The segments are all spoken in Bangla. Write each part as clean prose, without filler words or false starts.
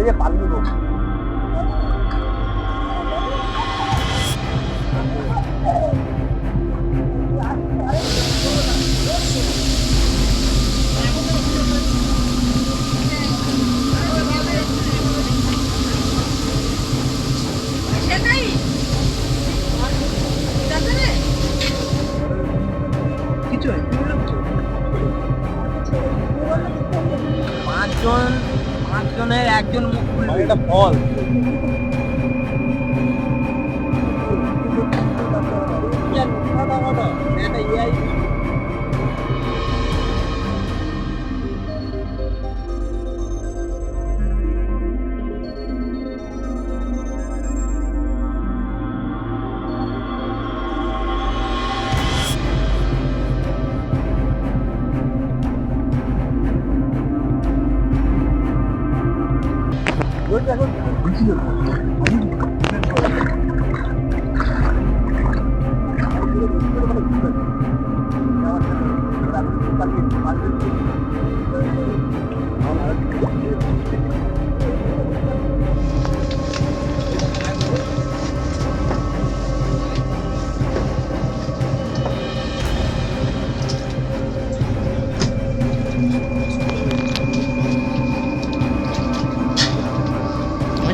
যে পালিয়ে গো কিছু পাঁচজনের একজন মুখ খুলবে এটা ফল এটা ইআই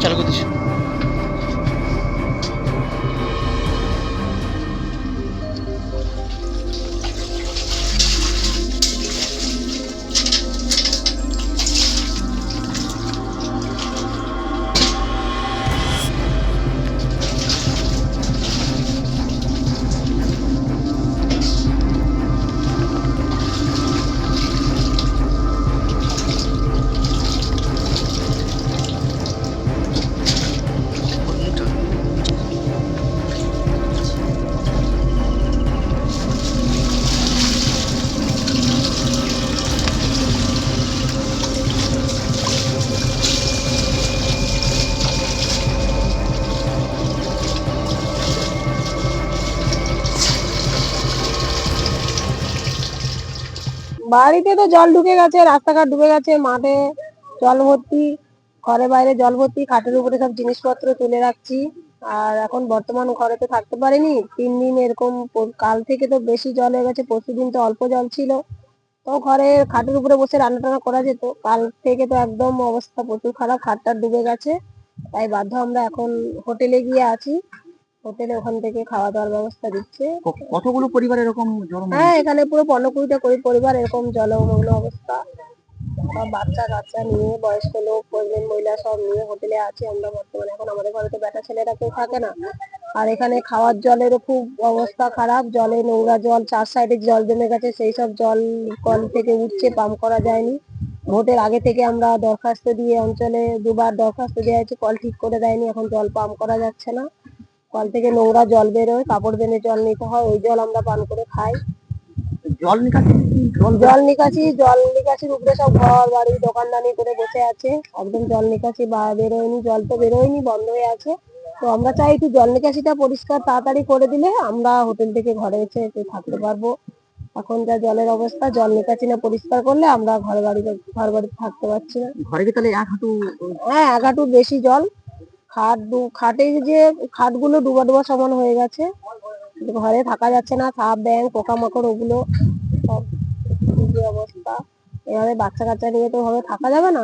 চালু করে দিচ্ছি। বাড়িতে তো জল ঢুকে গেছে, রাস্তাঘাট ডুবে গেছে, মাঠে জল ভর্তি, ঘরে বাইরে জল ভর্তি, খাটের উপরে সব জিনিসপত্র তুলে রাখছি। আর এখন বর্তমান ঘরে তো থাকতে পারিনি 3 দিন এরকম, কাল থেকে তো বেশি জল হয়ে গেছে, পরশুদিন তো অল্প জল ছিল, তো ঘরে খাটের উপরে বসে রান্না টান্না করা যেত। কাল থেকে তো একদম অবস্থা প্রচুর খারাপ, খাটটা ডুবে গেছে, তাই বাধ্য আমরা এখন হোটেলে গিয়ে আছি। হোটেলে ওখান থেকে খাওয়া দাওয়ার ব্যবস্থা দিচ্ছে। কতগুলো পরিবার এরকম জন্ম হ্যাঁ, এখানে পুরো 15-20টা পরিবার এরকম জলমগ্ন অবস্থা, সব বাচ্চা কাচ্চা নিয়ে, বয়স্ক লোক, প্রেগনেন্ট মহিলা সব নিয়ে হোটেলে আছি আমরা বর্তমানে। এখন আমাদের ঘরে তো বেটা ছেলেরা কেউ থাকে না, আর এখানে খাওয়ার জলেরও খুব অবস্থা খারাপ, জলে নোংরা জল, 4 সাইডে জল জমে গেছে, সেই সব জল কল থেকে উঠছে, পাম্প করা যায়নি। ভোটের আগে থেকে আমরা দরখাস্ত দিয়ে অঞ্চলে 2বার দরখাস্ত দেওয়া হয়েছে, কল ঠিক করে দেয়নি, এখন জল পাম্প করা যাচ্ছে না, কল থেকে নোংরা জল বেরোয়, কাপড় বেঁধে জল নিতে হয়, ওই জল আমরা পান করে খাই। জল নিকাশি জল নিকাশির উপরে সব ঘর বাড়ি দোকানদানি করে বসে আছে, একদম জল নিকাশি বেরোয়নি, জল তো বেরোয়নি, বন্ধ হয়ে আছে। তো আমরা চাই একটু জল নিকাশিটা পরিষ্কার তাড়াতাড়ি করে দিলে আমরা হোটেল থেকে ঘরে এসে একটু থাকতে পারবো। এখন যা জলের অবস্থা, জল নিকাশি না পরিষ্কার করলে আমরা ঘর বাড়িতে থাকতে পারছি না। ঘরে কি তাহলে 1 হাঁটু? হ্যাঁ, 1 হাঁটুর বেশি জল, খাটে যে খাটগুলো ডুবা ডুবা সমান হয়ে গেছে, ঘরে থাকা যাচ্ছে না, সাপ ব্যাঙ পোকামাকড় ওগুলো সব যে অবস্থা, এভাবে বাচ্চা কাচ্চা নিয়ে তো ভাবে থাকা যাবে না।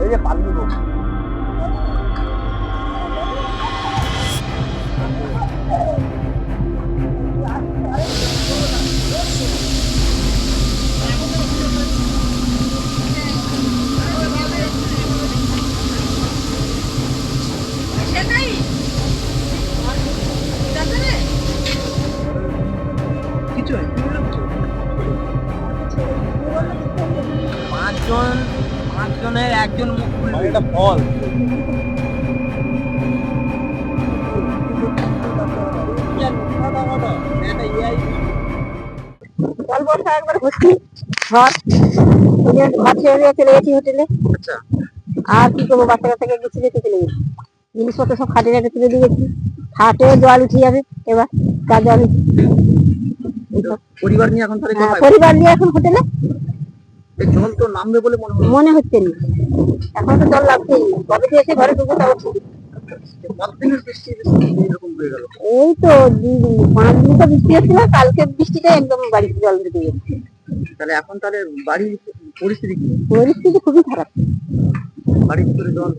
এই যে পালিয়ে গো কিছু পাঁচজনের একজন মুখ খুলবে। এটা ফল। কাল বর্ষা একবার ভর্তি ঘর ঘর ছেড়ে চলে গেছি হোটেলে। আচ্ছা, আর কি করবো, বাচ্চা কাচ্চাকে গেছি রেখে চলে গেছি। জিনিসপত্র সব খাটে রেখে তুলে দিয়ে গেছি। খাটে জল উঠে যাবে এবার, তার জল পরিবার নিয়ে এখন তাহলে কোথায়? পরিবার নিয়ে এখন হোটেলে। এই জল তো নামবে বলে মনে হচ্ছে না, এখন তো জল লাগছেই। কবে থেকে এসে ঘরে ঢুকে তাও ঠিক। কতদিনের বৃষ্টি এরকম হয়ে গেল? এই তো 5 দিন তো বৃষ্টি হচ্ছিল, কালকে বৃষ্টিটা একদম বাড়িতে জল ঢুকে গেছে। তাহলে এখন তাহলে বাড়ির পরিস্থিতি কি? পরিস্থিতি খুবই খারাপ। বাড়ির ভিতরে জল।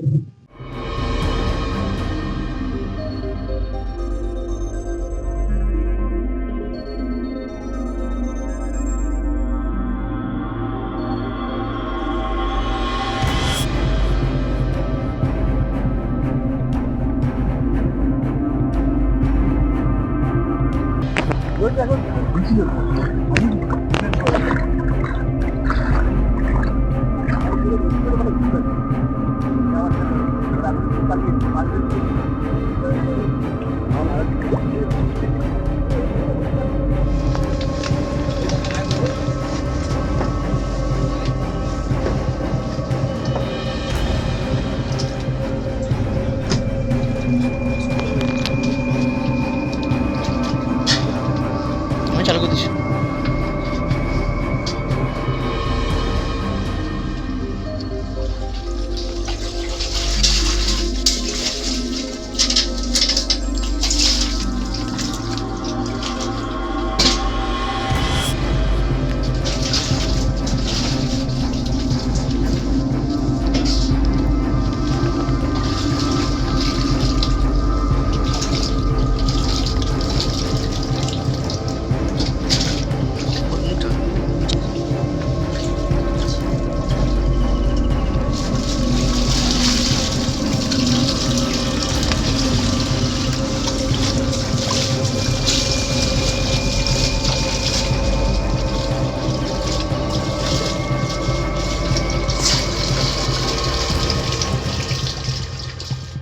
এখন